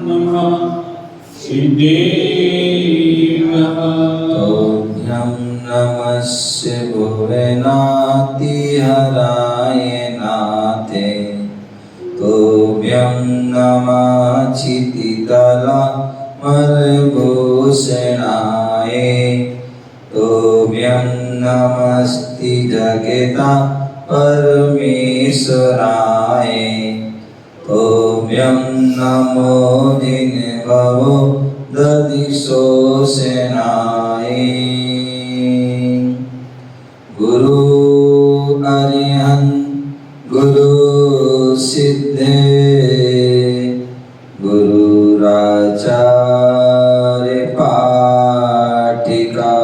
नमः तोभ्यं नमस्य भुवनातिहराय नाथे तोभ्यं नमः क्षितितलमलभूषणाय तोभ्यं नमस्ति जगता परमेश्वराय तोभ्यं नमो दिनभवो दधिशोषणाय गुरु अरिहंत गुरु सिद्धे गुरुराचार्य पाठिका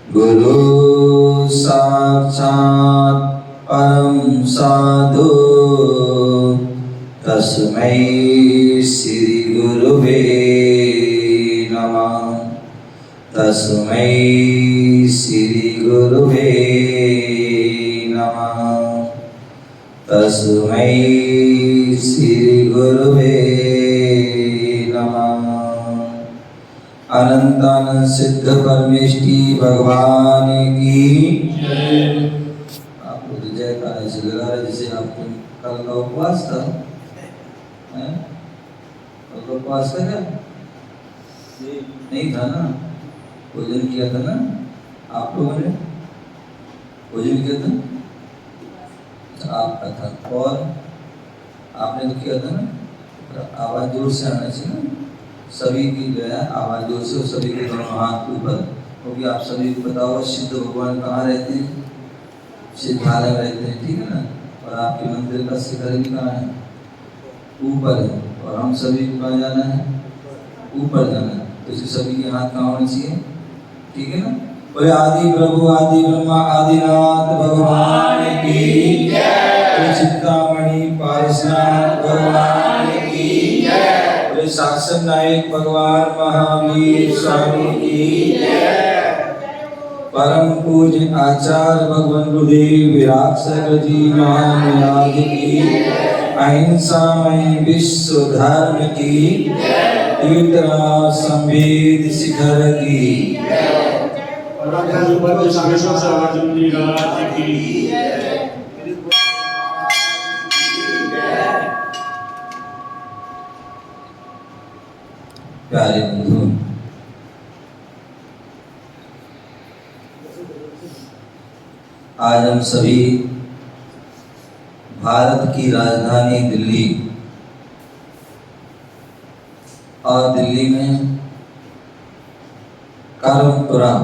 गुरु साक्षात् परम साधु तस्मै श्री गुरुवे नमः तस्मै श्री गुरुवे नमः तस्मै श्री गुरुवे नमः। अनंतानंद सिद्ध परमेष्टि भगवान की आप लोग जयकार ऐसे लगा रहे जैसे आपको कल का उपवास था। कल का उपवास था क्या? नहीं था ना, भोजन किया था ना आप लोगों ने, भोजन किया था आपका था और आपने तो किया था ना। आवाज जोर से आना चाहिए ना, सभी की जो है आवाज जोर से, सभी के दोनों हाथ ऊपर, क्योंकि आप सभी को पता होगा सिद्ध भगवान कहाँ रहते हैं, सिद्धालय में रहते हैं, ठीक है ना। और आपके मंदिर का शिखर भी कहाँ है? ऊपर है। और हम सभी को कहाँ जाना है? ऊपर जाना है। तो इसे सभी के हाथ कहाँ होने चाहिए, ठीक है ना। बोले आदि प्रभु आदि ब्रह्मा आदिनाथ भगवान की जय। चिंतामणि पारसनाथ भगवान की जय। बोले शासन नायक भगवान महावीर स्वामी की जय। परम पूज्य आचार्य भगवान गुरुदेव विराट सागर जी महाराज की अहिंसामय विश्व धर्म की तीर्थराज संवेद शिखर की प्यारे बंधु, आज हम सभी भारत की राजधानी दिल्ली और दिल्ली में करमपुरा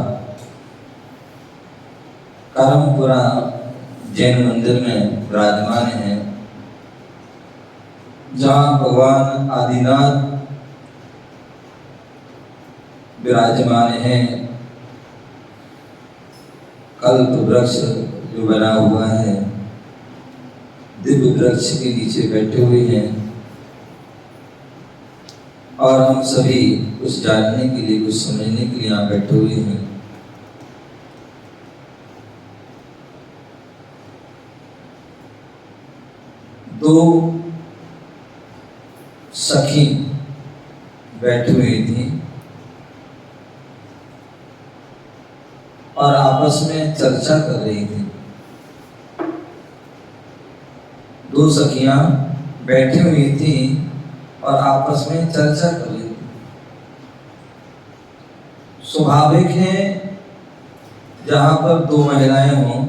जैन मंदिर में विराजमान हैं, जहाँ भगवान आदिनाथ विराजमान हैं। कल्प वृक्ष जो बना हुआ है, दिव्य वृक्ष के नीचे बैठे हुए हैं और हम सभी कुछ जानने के लिए, कुछ समझने के लिए यहाँ बैठे हुए हैं। दो सखी बैठी हुई थी और आपस में चर्चा कर रही थी। दो सखियां बैठी हुई थी और आपस में चर्चा कर रही थी। स्वाभाविक है जहां पर दो महिलाएं हों,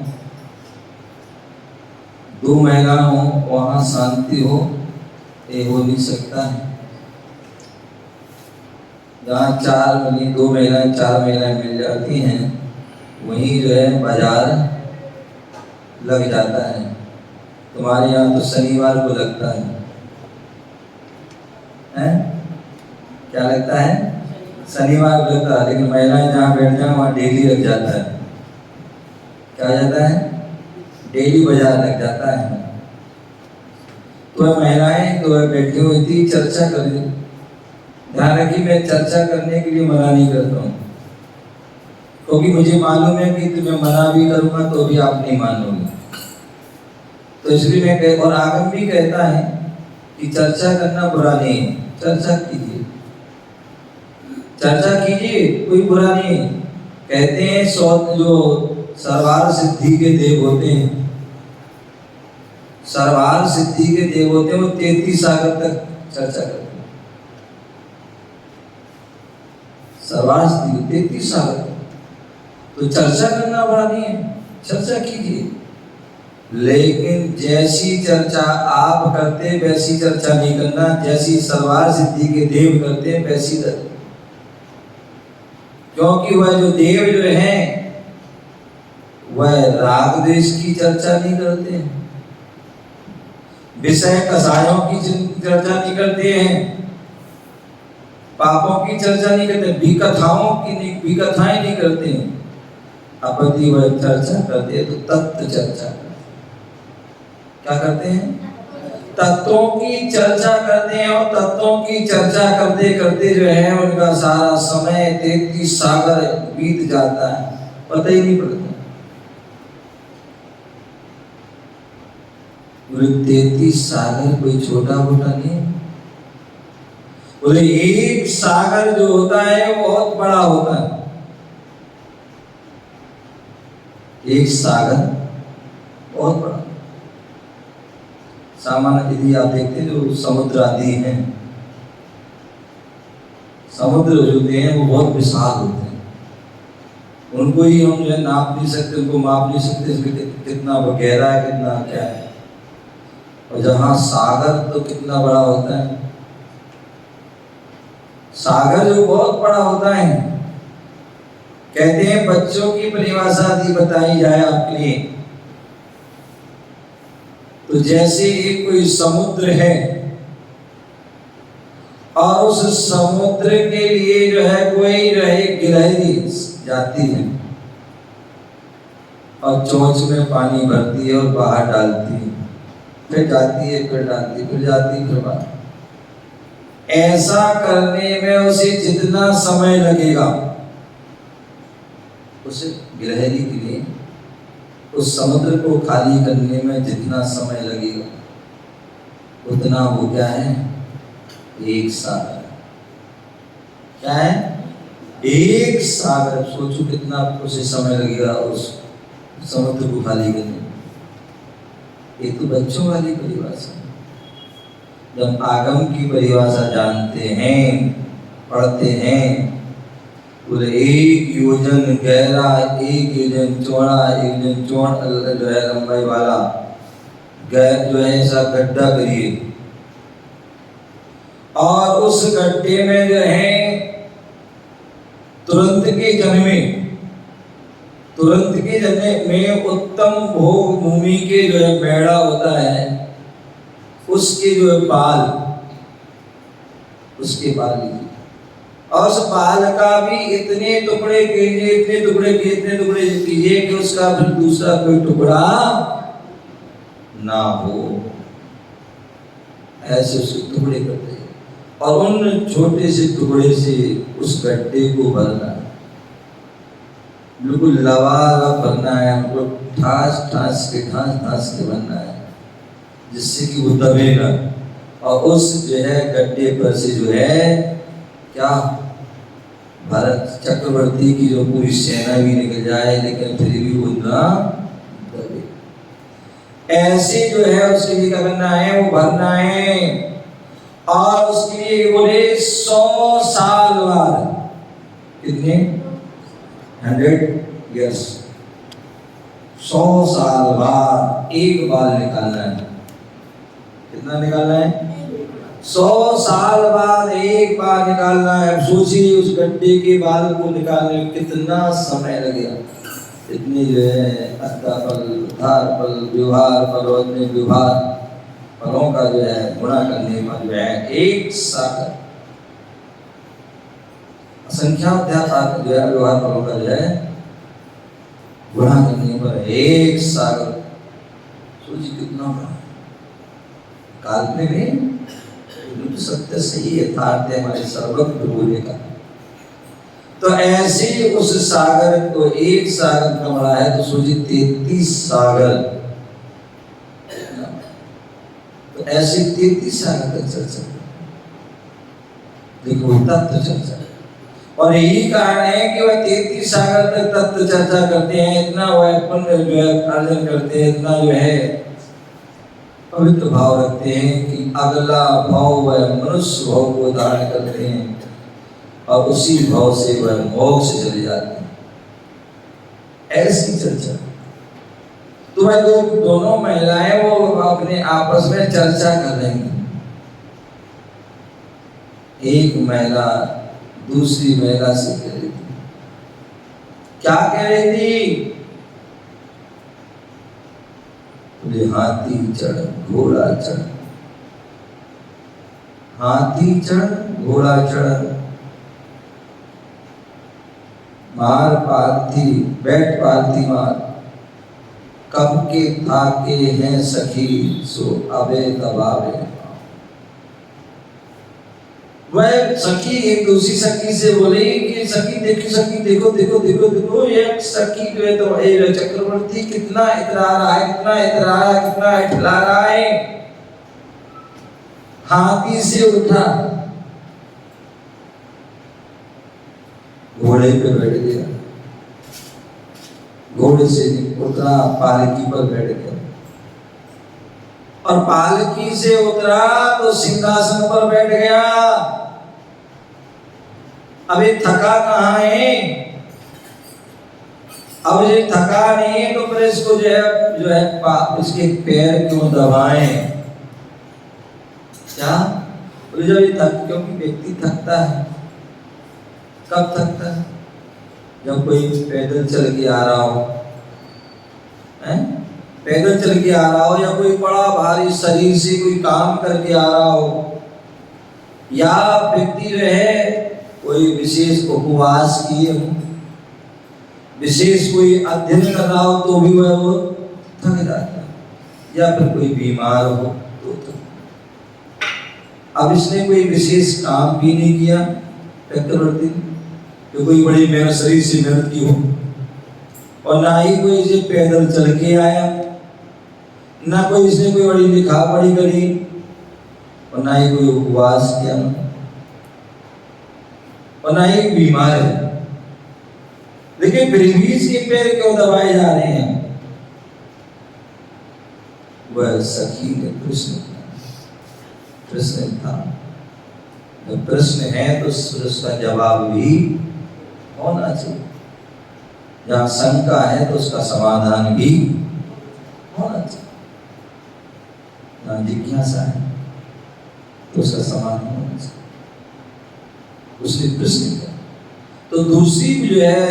दो महिला हो, वहां शांति हो, ये हो नहीं सकता है। जहाँ दो महिलाएं, चार महिलाएं मिल जाती हैं, वहीं जो है बाजार लग जाता है। तुम्हारे यहाँ तो शनिवार को लगता है, हैं? क्या लगता है? शनिवार को लगता है, लेकिन महिलाएं जहाँ बैठ जाए वहाँ डेली लग जाता है। क्या हो जाता है? डेली बाजार लग जाता है। तो महिलाएं तो बैठी हुई थी, चर्चा कर रही। ध्यान रखिए, मैं चर्चा करने के लिए मना नहीं करता हूँ, क्योंकि मुझे मालूम है कि तुम्हें मना भी करूंगा तो भी आप नहीं मानोगे। तो इसलिए मैं और आगम भी कहता है कि चर्चा करना बुरा नहीं है, चर्चा कीजिए, चर्चा कीजिए, कोई बुरा नहीं है। कहते हैं जो सर्वार सिद्धि के देव होते हैं, सर्वार सिद्धि के देव होते हैं, वो 33 सागर तक चर्चा करते हैं। सर्वार सिद्धि 33 सागर, तो चर्चा करना बड़ा नहीं है, चर्चा कीजिए। लेकिन जैसी चर्चा आप करते वैसी चर्चा नहीं करना, जैसी सर्वार सिद्धि के देव करते हैं वैसी करते, क्योंकि वह जो देव जो हैं वह राग द्वेष की चर्चा नहीं करते हैं, विषय कसायों की चर्चा नहीं करते हैं, पापों की चर्चा नहीं करते, विकथाएं नहीं करते हैं। अपति वह चर्चा करते हैं तो तत्व चर्चा करते, क्या करते हैं? तत्वों की चर्चा करते हैं। और तत्वों की चर्चा करते करते जो है उनका सारा समय 33 सागर बीत जाता है, पता ही नहीं पड़ता। 33 सागर कोई छोटा मोटा नहीं है। बोले एक सागर जो होता है वो बहुत बड़ा होता है, एक सागर बहुत बड़ा। सामान्य यदि आप देखते हैं जो समुद्र आदि हैं, समुद्र जो होते हैं वो बहुत विशाल होते हैं, उनको ही हम जो है नाप नहीं सकते, उनको माप नहीं सकते इसमें कितना वो गहरा है, कितना क्या है। और जहाँ सागर तो कितना बड़ा होता है, सागर जो बहुत बड़ा होता है। कहते हैं बच्चों की परिभाषा यदि बताई जाए आपके लिए, तो जैसे एक कोई समुद्र है और उस समुद्र के लिए जो है कोई रहे गिलहरी जाती है और चोंच में पानी भरती है और बाहर डालती है, फिर जाती है, फिर डालती, फिर जाती, फिर बाहर। ऐसा करने में उसे जितना समय लगेगा, उस गिलहरी के लिए उस समुद्र को खाली करने में जितना समय लगेगा उतना वो क्या है? एक सागर। क्या है? एक सागर। सोचो कितना उसे समय लगेगा उस समुद्र को खाली करने में। ये तो बच्चों वाली परिभाषा। जब आगम की परिभाषा जानते हैं, पढ़ते हैं, बोले 1 योजन गहरा, 1 योजन चौड़ा, 1 योजन चौड़ा जो है लंबाई वाला जो है ऐसा गड्ढा करिए, और उस गड्ढे में जो है तुरंत के जन्मे में उत्तम भोग भूमि के जो है मेढ़ा होता है, उसके जो है बाल, उसके बाल लीजिए, और उस बाल का भी इतने टुकड़े कीजिए कि उसका फिर दूसरा कोई टुकड़ा ना हो, ऐसे उसके टुकड़े करते हैं। और उन छोटे से टुकड़े से उस गड्ढे को भरना है, बिल्कुल लबालब भरना है, मतलब ठास के भरना है, जिससे कि वो दबेगा। और उस जो है गड्ढे पर से जो है क्या, भारत चक्रवर्ती की जो पूरी सेना भी निकल जाए लेकिन फिर भी वो ना दबे। ऐसे जो है उसके लिए क्या करना है? वो भरना है। और उसके लिए बोले 100 साल बाद, कितने? 100 years, 100 साल बाद एक बाल निकालना है। कितना निकालना है? 100 साल बाद एक बार निकालना है। सोचिए उस गड्ढे के बाल को निकालने में कितना समय लगेगा। इतनी जो है अष्टाफल, धारफल, व्यवहार, फलोदने व्यवहार फलों का जो है गुणा करने पर जो है एक सागर, असंख्यात जो है व्यवहार फलों का जो है गुणा करने पर एक सागर। सोचिए कितना बड़ा। काल्पनिक नहीं, तो सत्य सही यथार्थ है हमारे सर्वज्ञ बोलने का। तो ऐसे उस सागर को एक सागर का बड़ा है, तो सोचिए 33 सागर। तो ऐसे 33 साल तक चर्चा, देखो तत्व चर्चा। और यही कारण है कि वह 33 साल तक तत्व चर्चा करते हैं, इतना वह पुण्य जो है अर्जन करते हैं, इतना जो है पवित्र भाव रखते हैं कि अगला भाव वह मनुष्य भाव को धारण करते हैं और उसी भाव से वह मोक्ष चले जाते हैं। ऐसी चर्चा। तो वह दोनों महिलाएं वो अपने आपस में चर्चा कर रही थी। एक महिला दूसरी महिला से कह रही थी, क्या कह रही थी? बोले हाथी चढ़ घोड़ा चढ़, हाथी चढ़ घोड़ा चढ़, मार पार्थी बैठ पार्थी मार, कब के थाके हैं सखी सो अबे दबावे। वह सखी एक दूसरी सखी से बोली कि सखी देखो, सखी देखो देखो देखो देखो, ये सखी जो है तो चक्रवर्ती कितना इतरा रहा है, कितना इतरा रहा है, कितना इतला रहा है। हाथी से उठा, घोड़े पे बैठ गया, घोड़े से उतरा पालकी पर बैठ गया, और पालकी से उतरा तो सिंहासन पर बैठ गया। अभी थका कहाँ है? अब ये थका नहीं है तो फिर इसको जो है इसके पैर क्यों दबाएं? क्या? जब ये क्योंकि व्यक्ति थकता है, कब थकता है? जब कोई पैदल चल के आ रहा हो, पैदल चल के आ रहा हो, या कोई बड़ा भारी शरीर से कोई काम करके आ रहा हो, या व्यक्ति जो है कोई विशेष उपवास किए हो, विशेष कोई अध्ययन कर रहा हो तो भी वह वो थक जाता है, या फिर कोई बीमार हो तो अब इसने कोई विशेष काम भी नहीं किया चक्रवर्ती, तो कोई बड़ी मेहनत शरीर से मेहनत की हो, और ना ही कोई इसे पैदल चल के आया, ना कोई इसने कोई बड़ी लिखा पढ़ी करी, और ना ही कोई उपवास किया, और ना ही बीमार है, लेकिन फिर भी इसके पैर क्यों दबाए जा रहे हैं? वह सखी ने प्रश्न था। जब प्रश्न है तो उसका जवाब भी होना चाहिए, जहाँ शंका है तो उसका समाधान भी होना चाहिए, जहाँ जिज्ञासा है तो उसका समाधान होना चाहिए। उसने प्रश्न किया तो दूसरी जो है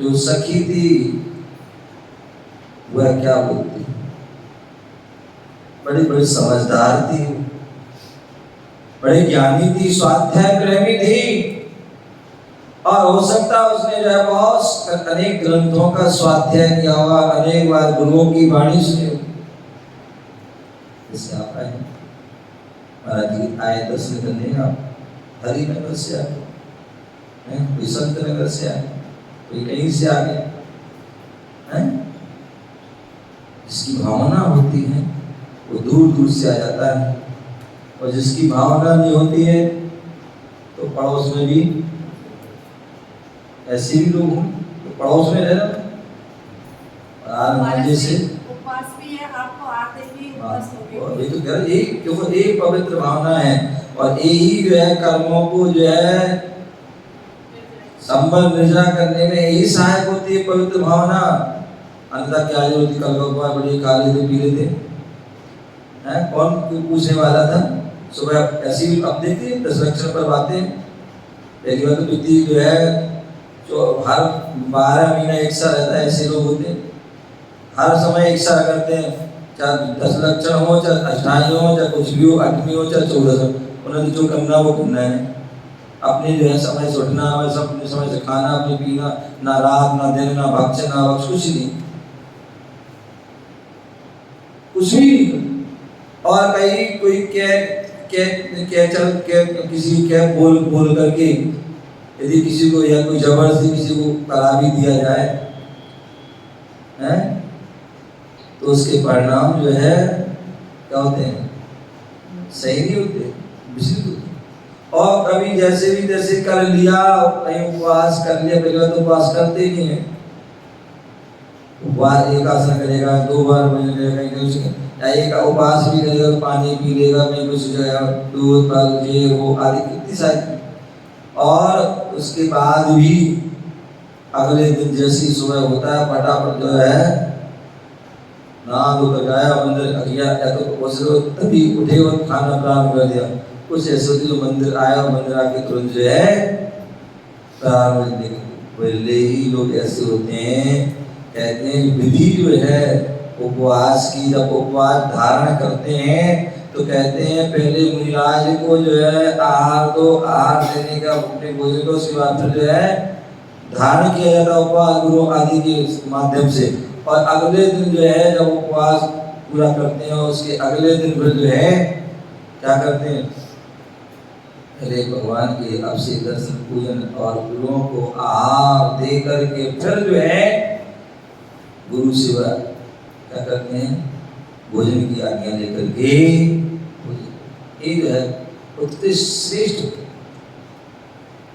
जो सखी थी वह क्या बोलती? बड़ी बड़ी समझदार थी, बड़े ज्ञानी थी, स्वाध्याय प्रेमी थी, और हो सकता उसने जो है बहुत अनेक ग्रंथों का स्वाध्याय किया हुआ, अनेक बार गुरुओं की वाणी सुनी हो। जैसे आप आए महाराज जी आए दर्शन करने, आप हरिनगर से आए, कोई संत नगर से आए, कोई कहीं से आ गए, जिसकी भावना होती है वो दूर दूर से आ जाता है, और जिसकी भावना नहीं होती है तो पड़ोस में भी ऐसे भी लोग हों तो पड़ोस में रहना, जैसे उपवास भी है, आपको आते ही उपवास हो गए। ये तो घर एक पवित्र भावना है, और यही जो है कर्मों को जो है संबंध निर्जरा करने में यही सहायक होती है पवित्र भावना। अन्यथा क्या जरूरत थी? कल भगवान बड़ी काले थे, पीले थे, कौन पूछने वाला था? सुबह ऐसी अब देखते 10 लक्षण पर बातें, एक बार तो व्यक्ति जो है जो हर 12 महीना एक सा रहता है, ऐसे लोग होते हैं, हर समय एक सा करते हैं, चाहे 10 लक्षण हो, चाहे अष्टांग हो, चाहे कुछ भी हो, 8वीं हो, चाहे 14, उन्होंने जो करना वो करना है। अपने जो है समय से उठना, अपने समय से खाना, अपने पीना, ना रात ना दिन, ना भक्ष ना भक्ष, कुछ नहीं, कुछ भी नहीं। और कहीं कोई किसी क्या बोल करके यदि किसी को या कोई जबरदस्ती किसी को करा भी दिया जाए, तो उसके परिणाम जो है क्या होते हैं? सही नहीं होते, विचलित होते। और कभी जैसे भी जैसे कर लिया, कहीं उपवास कर लिया, पहले तो उपवास करते ही नहीं है, उपवास एक आसन करेगा, 2 बार बोलेगा, या एक उपवास भी करेगा, पानी पी लेगा, कहीं कुछ दूध फल ये वो आदि कितनी सारी, और उसके बाद भी अगले दिन जैसी सुबह होता है फटाफट जो है नहा धो कर गया मंदिर गया, या तो तभी उठे और खाना प्रारंभ कर दिया। कुछ ऐसे होते जो मंदिर आया और मंदिर आके तुरंत जो है प्रारंभ, पहले ही लोग ऐसे होते हैं। कहते हैं विधि जो है उपवास की, जब उपवास धारण करते हैं तो कहते हैं पहले मुनिराज को जो है आहार दो, आहार देने का अपने भोजन को, उसके बाद फिर जो है धारण किया जाता उपवास गुरु आदि के माध्यम से। और अगले दिन जो है जब उपवास पूरा करते हैं उसके अगले दिन फिर जो है क्या करते हैं, पहले भगवान के अभिषेक दर्शन पूजन और गुरुओं को आहार दे करके फिर जो है गुरु सेवा क्या करते हैं, भोजन की आज्ञा लेकर के ये जो है उत्कृष्ट श्रेष्ठ।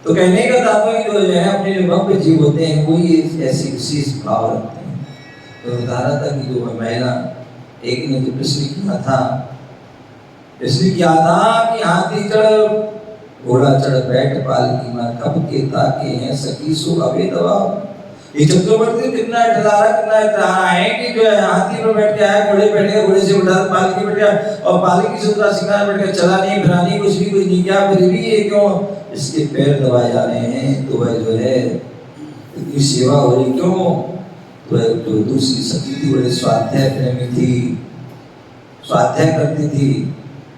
तो कहने का तात्पर्य जो है अपने जो भव्य जीव होते हैं वही ऐसी विशेष भाव रखते हैं। तो बता रहा था कि जो महिला एक ने जो प्रश्न किया था कि हाथी चढ़ घोड़ा चढ़ बैठ पालकी मां कब के ताके हैं सखी सो अबे दवा। ये चक्रवर्ती कितना डरा है कि जो है हाथी पर बैठ के आया, घोड़े बैठ गया, घोड़े से उठा पालकी बैठ गया और पालकी से उतरा, सिंगार बैठ गया, चला नहीं फिरा नहीं, कुछ नहीं किया, फिर भी ये क्यों इसके पैर दबाए जा रहे हैं। तो वह जो है इतनी सेवा हो रही क्यों, तो जो दूसरी सखी थी बड़े स्वाध्याय प्रेमी थी, स्वाध्याय करती थी,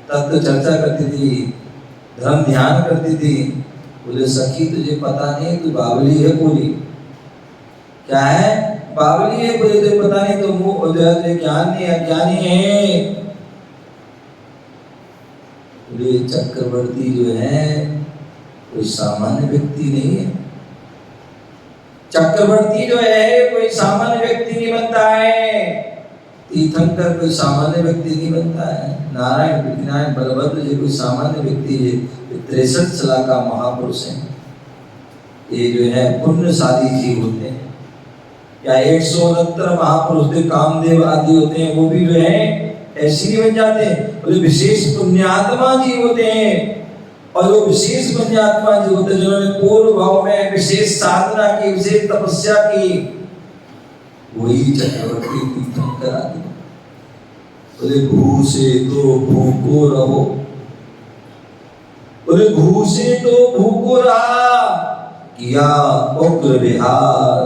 तत्व चर्चा करती थी, धर्म ध्यान करती थी। बोले सखी तुझे पता नहीं तू बावली है, बोली क्या है, बावली है, बोले तुझे पता नहीं तो मुंह जो है ज्ञान नहीं, अज्ञानी है। बोले चक्रवर्ती जो है कोई सामान्य व्यक्ति नहीं है, चक्रवर्ती जो है कोई सामान्य व्यक्ति नहीं बनता है, तीर्थंकर कोई सामान्य व्यक्ति नहीं बनता है, नारायण पृथ्वीनारायण बलभद्र जी कोई सामान्य व्यक्ति है, 63 सला का महापुरुष है। ये जो है पुण्यशाली जीव होते हैं, या 169 महापुरुष थे कामदेव आदि होते हैं, वो भी जो है ऐसे ही बन जाते हैं। बोले विशेष पुण्यात्मा जीव होते हैं, और वो विशेष पुण्यात्मा जीव होते हैं जिन्होंने पूर्व भाव में विशेष साधना की, विशेष तपस्या की, वही चक्रवर्ती तीर्थंकर आदि। बोले भू से तो भूखो रहो, बोले भू से तो भूखो रहा, किया उग्र विहार,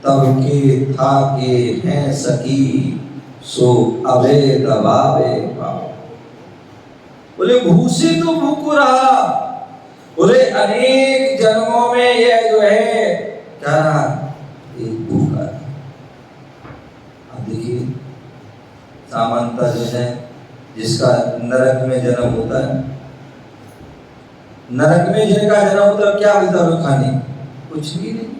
तब के था के हैं सखी सो अबे दबावे पाओ। बोले भू से तो भूखो रहा, बोले अनेक जन्मों में यह जो है क्या रहा, एक भूखा। अब देखिए सामान्यता जो है जिसका नरक में जन्म होता है, नरक में जिनका जन्म होता है क्या मिलता है खाने, कुछ भी नहीं।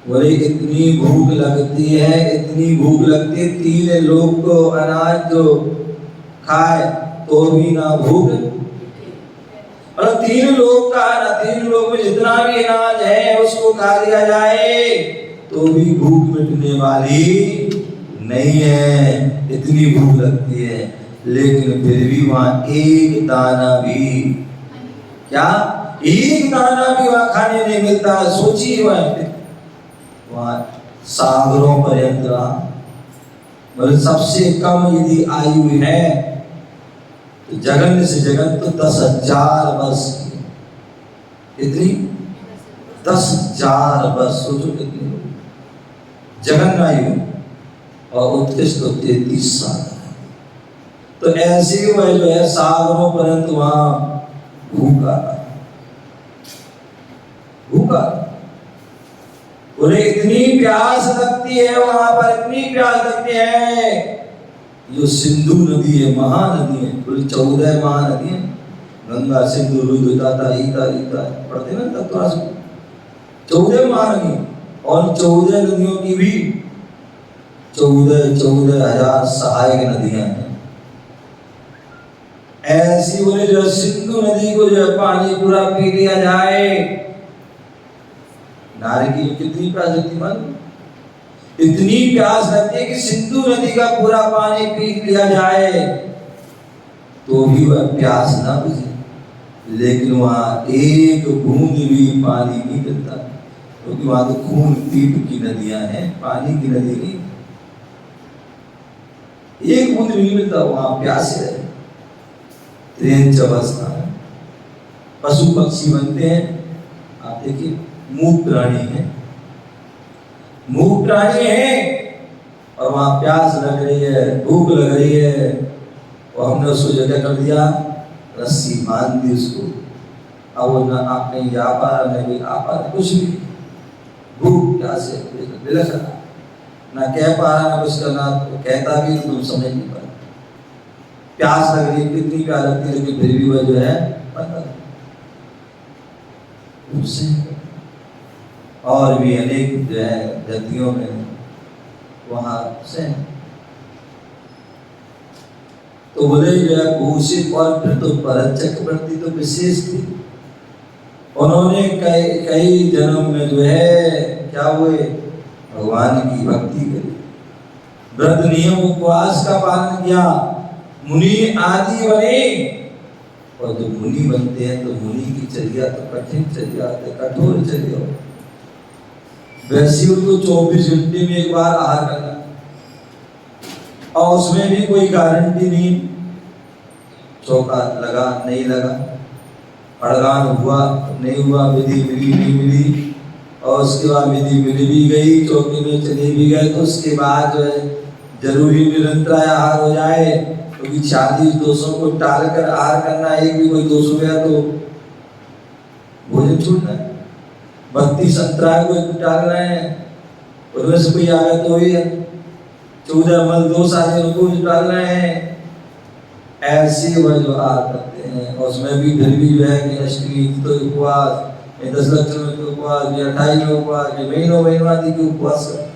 बोले इतनी भूख लगती है, इतनी भूख लगती है, 3 लोग को अनाज जो खाए तो भी ना भूख, और 3 लोग का ना 3 लोग में जितना भी अनाज है उसको खा लिया जाए तो भी भूख मिटने वाली नहीं है, इतनी भूख लगती है। लेकिन फिर भी वहां एक दाना भी, क्या एक दाना भी वहां खाने नहीं मिलता। सोचिए वहां सागरों पर्यंत रहा। सबसे कम यदि आयु है तो जगन से जगन तो 10,000 वर्ष की, कितनी 10,000 वर्ष, सोचो कितनी जगन आयु, और उत्कृष्ट तो 33 साल। तो ऐसे वह जो है सागरों पर्यंत वहां भूखा भूखा। उन्हें इतनी प्यास लगती है वहां पर, इतनी प्यास लगती है, जो सिंधु नदी है, महानदी है, पूरी 14 महानदी है, गंगा सिंधु रुद्र दाता ईता रीता, पढ़ते ना तत्व 14 महानदी, और 14 नदियों की भी 14,000 सहायक नदियां हैं। ऐसी बोले जो सिंधु नदी को जो है पानी पूरा पी लिया जाए। नारी की कितनी प्यास लगती मन, इतनी प्यास लगती है कि सिंधु नदी का पूरा पानी पी लिया जाए तो भी वह प्यास ना बुझे, लेकिन वहां एक बूंद भी पानी नहीं मिलता, क्योंकि वहां तो खून पीप की नदियां हैं, पानी की नदी नहीं। एक बूंद भी नहीं मिलता, वहां प्यासे है। त्रेन अवस्था पशु पक्षी बनते हैं, आप देखिए मूक प्राणी है, मूक प्राणी है और वहां प्यास लग रही है, भूख लग रही है, और हमने उसको जगह कर दिया, रस्सी बांध दी उसको। अब वो ना आप नहीं जा पा रहा, नहीं आ पा रहा, कुछ भी भूख प्यास से बिलख रहा, ना कह पा रहा ना कुछ करना, तो कहता भी तुम समझ नहीं पा। प्यास लग रही, कितनी प्यास लगती है, लेकिन फिर भी वह जो है पता उससे और भी अनेक जो है गतियों में वहां से तो बोले जो है भूषित, और फिर तो भरत चक्रवर्ती तो विशेष थी, उन्होंने कई जन्म में जो है क्या हुए, भगवान की भक्ति करी, व्रत नियम उपवास का पालन किया, मुनि आदि बने। और जब मुनि बनते हैं तो मुनि की चर्या तो कठिन चर्या है, कठोर चर्या हो। वैसे उनको 24 घंटे में एक बार आहार करना, और उसमें भी कोई गारंटी नहीं, चौका लगा नहीं लगा, अड़गान हुआ नहीं हुआ, विधि मिली नहीं मिली, और उसके बाद विधि मिल भी गई, चौके में चले भी गए, तो उसके बाद जो है जरूरी निरंतर आहार हो जाए, क्योंकि 40 दोषों को टाल कर आहार करना, एक भी कोई दोष हो गया तो भोजन छूटना है। 32 अंतराय को टालना है, उनमें से कोई आ गया तो ही है, 14 मल दोष आदि उनको टालना है। ऐसे वह जो आहार करते हैं, और उसमें भी फिर भी जो है कि अष्टमी तो उपवास, 10 लक्षण के उपवास, 28 में उपवास, महीनों आदि के उपवास कर,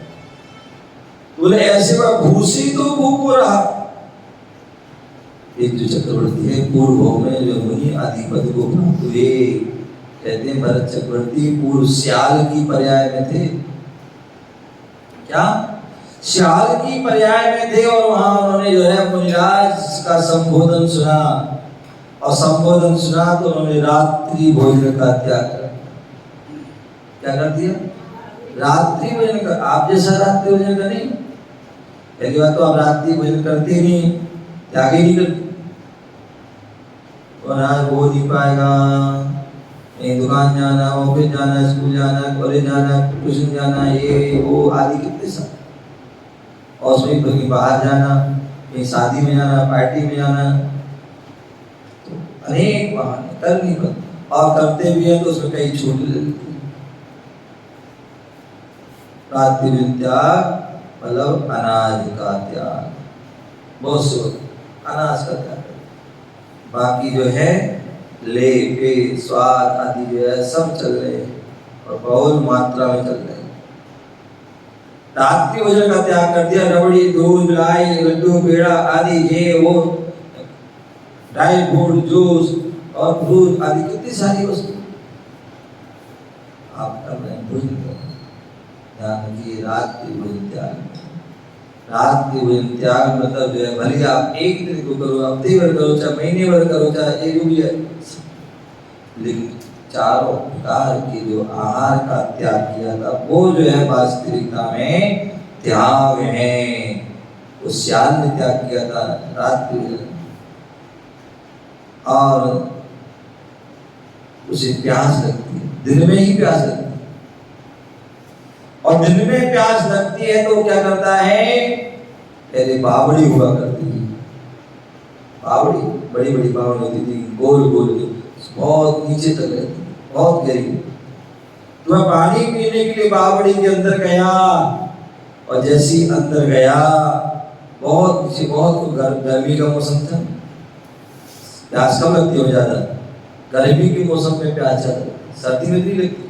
बोले ऐसे वह भूसी तो भूख को रहा। एक जो चक्रवर्ती है पूर्व में जो मुनि आदि पद को प्राप्त हुए, कहते हैं भरत चक्रवर्ती पूर्व श्याल की पर्याय में थे। क्या श्याल की पर्याय में थे, और वहां उन्होंने जो है मुनिराज का संबोधन सुना, और संबोधन सुना तो उन्होंने रात्रि भोजन का त्याग कर, क्या कर दिया, रात्रि भोजन का। आप जैसा रात्रि भोजन का नहीं, पहली बात तो आप रात्रि भोजन करते ही नहीं, त्याग ही नहीं करते, और आज वो नहीं पाएगा, एक दुकान जाना, ऑफिस जाना, स्कूल जाना, कॉलेज जाना, ट्यूशन जाना, ये वो आदि कितने सब, और उसमें कहीं बाहर जाना, कहीं शादी में जाना, पार्टी में जाना, तो अनेक बहाने कर नहीं पाते, और करते भी हैं तो उसमें कई छूट ले लेते हैं। रात्रि त्याग मतलब अनाज का त्याग, बहुत से अनाज का त्याग, बाकी जो है ले पे स्वाद आदि जो है सब चल रहे और बहुत मात्रा में चल रहे। रात्रि भोजन का त्याग कर दिया, रबड़ी, दूध, मलाई, लड्डू, पेड़ा आदि, ये वो ड्राई फ्रूट, जूस और फ्रूट आदि कितनी सारी वस्तु आप कर रहे हैं। भोजन ध्यान रखिए, रात्रि भोजन त्याग। रात्रि भोजन त्याग मतलब जो है भले आप एक दिन को करो, हफ्ते भर करो, चाहे महीने भर करो, चाहे एक भी है, लेकिन चारों प्रकार के जो आहार का त्याग किया था वो जो है वास्तविकता में त्याग है। उस श्याल ने त्याग किया था रात्रि भोजन, और उसे प्यास लगती है, दिन में ही प्यास लगती है, और दिन में प्यास लगती है तो क्या करता है, पहले बावड़ी हुआ करती थी, बावड़ी बड़ी बड़ी बावड़ी होती थी, गोल गोल बहुत नीचे तक रहती, बहुत गहरी। तो वह पानी पीने के लिए बावड़ी के अंदर गया, और जैसे ही अंदर गया बहुत नीचे, बहुत गर्मी का मौसम था, प्यास कम लगती हो ज्यादा, गर्मी के मौसम में प्यास ज्यादा, सर्दी में नहीं लगती,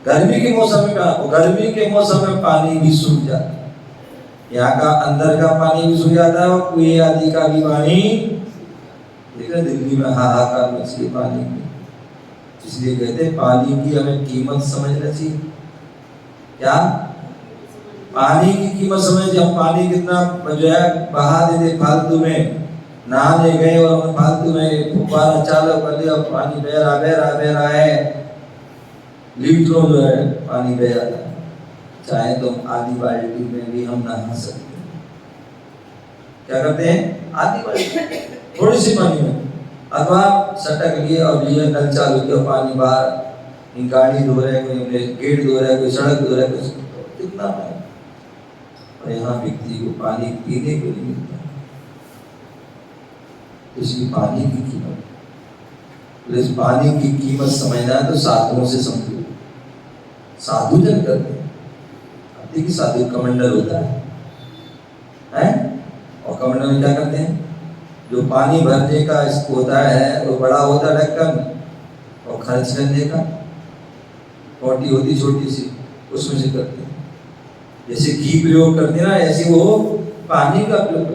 गर्मी के मौसम में प्यास, गर्मी के मौसम में पानी भी सूख जाता है, यहाँ का अंदर का पानी भी सूख जाता है, और कुएं आदि का भी पानी देख रहे दिल्ली में हाहाकार मची है पानी की, इसलिए कहते हैं पानी की हमें कीमत समझना चाहिए। क्या पानी की कीमत समझ, हम पानी कितना जो है बहा देते फालतू में, नहाने गए और फालतू में फुब्बारा चालू कर दिया और पानी बह रहा है, लीटरों जो है पानी बह जाता है। चाहे तो आधी बाल्टी में भी हम नहा सकते हैं। क्या करते हैं? आधी बाल्टी थोड़ी सी पानी में, अथवा सटक लिए और लिए नल चालू किया, पानी बाहर, गाड़ी धो रहे, कोई गेट धो रहा है, कोई सड़क धो रहा है, कुछ कितना पानी। और यहाँ व्यक्ति को पानी पीने को नहीं मिलता, इसलिए पानी की कीमत, इस पानी की कीमत समझना है तो साधुओं से समझो। साधु जन करते हैं, अब देखिए साधु कमंडल होता है और कमंडल में क्या करते हैं? जो पानी भरने का इसको होता है वो बड़ा होता है ढक्कन, और खर्च करने का टोटी होती छोटी सी, उसमें से करते हैं। जैसे घी प्रयोग करते हैं ना, ऐसे वो पानी का प्रयोग करते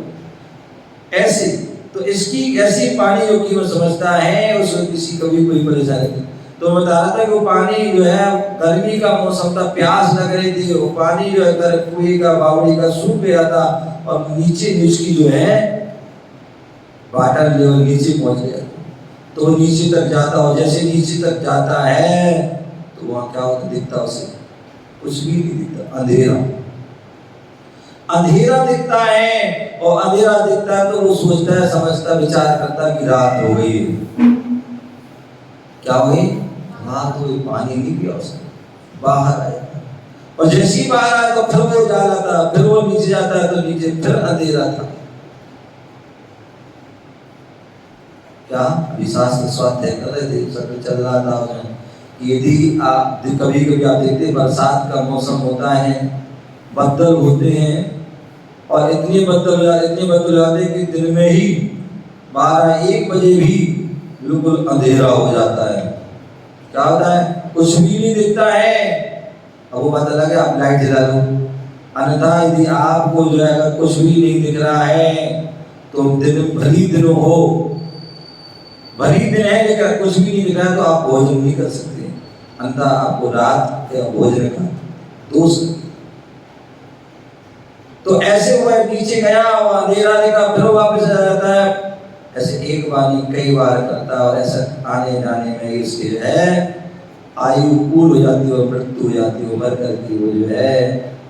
हैं। ऐसे तो इसकी ऐसी पानी जो कीमत समझता है उसको किसी कभी कोई परेशानी नहीं। तो मैं बता रहा था कि वो पानी जो है गर्मी का मौसम था, प्यास लग रही थी, वो पानी जो है कुएं का बावड़ी का सूख गया था और नीचे उसकी जो है वाटर लेवल नीचे पहुंच गया, तो वो नीचे तक जाता, और जैसे नीचे तक जाता है तो वहां क्या होता दिखता, उसे कुछ भी नहीं दिखता, अंधेरा अंधेरा दिखता है। और अंधेरा दिखता है तो वो सोचता है, समझता, विचार करता कि रात हो गई है। क्या हुई? रात हुई, पानी नहीं पिया उसने, बाहर आया, और जैसे ही बाहर आया तो फिर वो जा रहा था, फिर वो नीचे जाता है तो नीचे फिर अंधेरा था। क्या अभी शास्त्र स्वाध्याय कर रहे थे, सब चल रहा था उसमें कि यदि आप कभी कभी आप देखते बरसात का मौसम होता है, बदल होते हैं और इतने बदल जाते हैं कि दिन में ही 12-1 बजे भी बिल्कुल अंधेरा हो जाता है। क्या होता है? कुछ भी नहीं दिखता है। अब वो पता लगा आप लाइट जला लो, अन्यथा यदि आपको जो है अगर कुछ भी नहीं दिख रहा है तो दिन भली दिन हो, भली दिन है लेकिन कुछ भी नहीं दिख रहा है तो आप भोजन नहीं कर सकते, अन्यथा आपको रात या भोजन का दोष। तो ऐसे हुआ, नीचे गया और अंधेरा देखा, फिर वापस आ जाता है। ऐसे एक बार नहीं कई बार करता, और ऐसा आने जाने में इसके जो है आयु पूर्ण हो जाती है और मृत्यु हो जाती है, मर करके वो जो है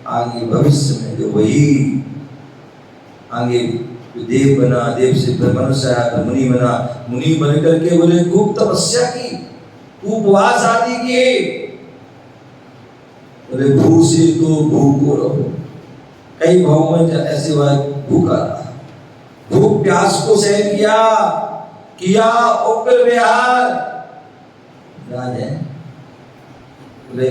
आगे भविष्य में जो वही आगे देव बना, देव से फिर मनुष्य आया, फिर मुनि बना, मुनि बन करके बोले खूब तपस्या की, खूब उपवास आदि किए, बोले भू से तो भूख को रहो, कई भावों में ऐसे हुआ भूखा रहा, भूख प्यास को सहन किया उग्र विहार। याद है? बोले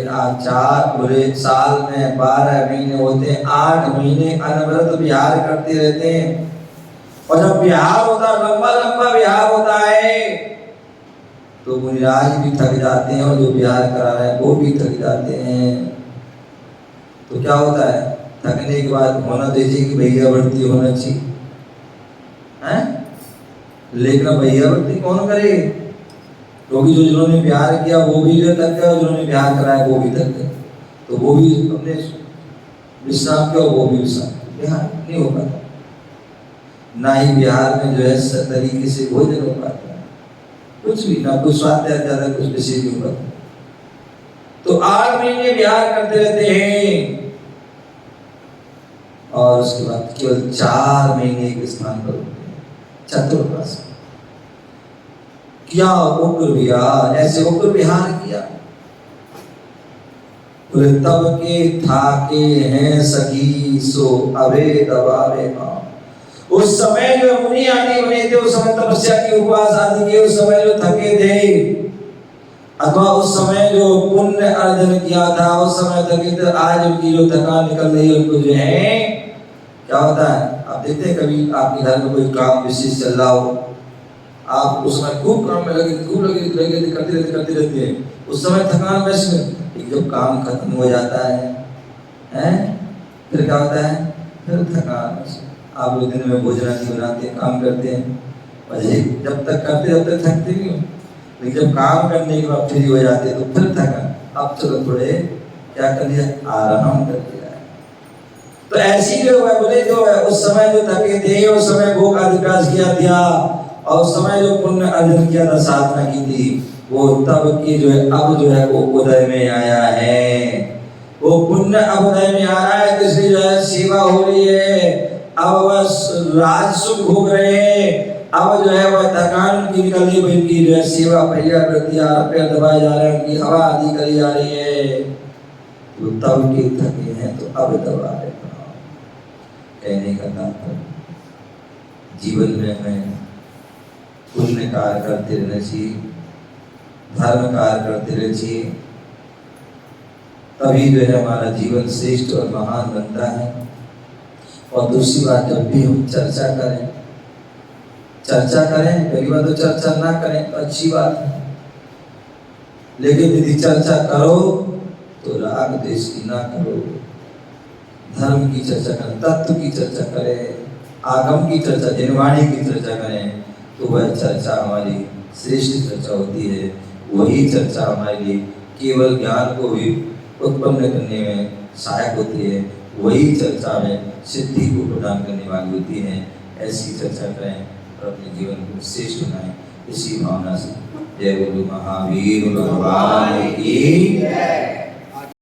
साल में 12 महीने होते हैं, 8 महीने अनवरत विहार करते रहते हैं। और जब विहार होता है, लंबा लंबा विहार होता है, तो मुनिराज भी थक जाते हैं और जो विहार करा रहे हैं वो भी थक जाते हैं। तो क्या होता है? थकने के बाद होना चाहिए कि भैया वृत्ति होना चाहिए, हैं? लेकिन भैया वृत्ति कौन करे? क्योंकि जो जिन्होंने प्यार किया वो भी जो थक गए, जिन्होंने प्यार कराया वो भी थक गए, तो वो भी अपने विश्राम किया, वो भी विश्राम, बिहार नहीं हो पाता, ना ही बिहार में जो है तरीके से भोजन हो पाता है, कुछ भी ना, कुछ स्वास्थ्य ज्यादा कुछ विशेष नहीं होता। तो 8 महीने बिहार करते रहते हैं और उसके बाद केवल 4 महीने के स्थान पर होते हैं चतुर्मास किया, उग्र विहार, ऐसे उग्र विहार किया। बोले तब के थाके हैं सखी सो अबे दबावे पाँव। उस समय जो मुनि आदि बने थे, उस समय तपस्या की, उपवास आदि के, उस समय जो थके थे, अथवा उस समय जो पुण्य अर्जन किया था उस समय थके थे, आज उनकी जो थकान निकल रही है उनको जो है क्या होता है? आप देखते हैं कभी आपके घर में कोई काम विशेष चल रहा हो, आप उस समय खूब काम में लगे करते रहते हैं, उस समय थकान में, जब काम खत्म हो जाता है फिर क्या होता है? फिर थकान। आप लोग दिन में भोजन आदि बनाते हैं, काम करते हैं, अजय जब तक करते जब तक थकते नहीं हो, लेकिन जब काम करने के बाद फ्री हो जाते तो फिर थका, अब चलो थोड़े क्या कर लिया, आराम कर लिया। तो ऐसी जो है बोले जो है उस समय जो थके थे, उस समय भोग आदि विकास किया था, और उस समय जो पुण्य अर्जन किया था, साधना की थी, वो तब की जो है अब जो है वो उदय में आया है। वो पुण्य अब उदय में आ रहा है, इसलिए जो है सेवा हो रही है। अब बस राज सुख भोग रहे हैं, अब जो है वह थकान उनकी निकल रही है, इनकी जो है सेवा पहिया पैर दबाए जा रहे हैं, उनकी हवा आदि करी जा रही है। तो तब के थके हैं तो अब दबा रहे। कहने का तात्पर्य जीवन में हमें पुण्य कार्य करते रहना चाहिए, धर्म कार्य करते रहना चाहिए, तभी जो है हमारा जीवन श्रेष्ठ और महान बनता है। और दूसरी बात, जब भी हम चर्चा करें, कई बार तो चर्चा ना करें तो अच्छी बात है, लेकिन यदि चर्चा करो तो राग द्वेष की ना करो, धर्म की चर्चा करें, तत्व की चर्चा करें, आगम की चर्चा, निर्वाणी की चर्चा करें, तो वह चर्चा हमारी श्रेष्ठ चर्चा होती है। वही चर्चा हमारे लिए केवल ज्ञान को भी उत्पन्न करने में सहायक होती है, वही चर्चा में सिद्धि को प्रदान करने वाली होती है। ऐसी चर्चा करें और अपने जीवन को श्रेष्ठ बनाएं, इसी भावना से जय गुरु महावीर भगवान की जय।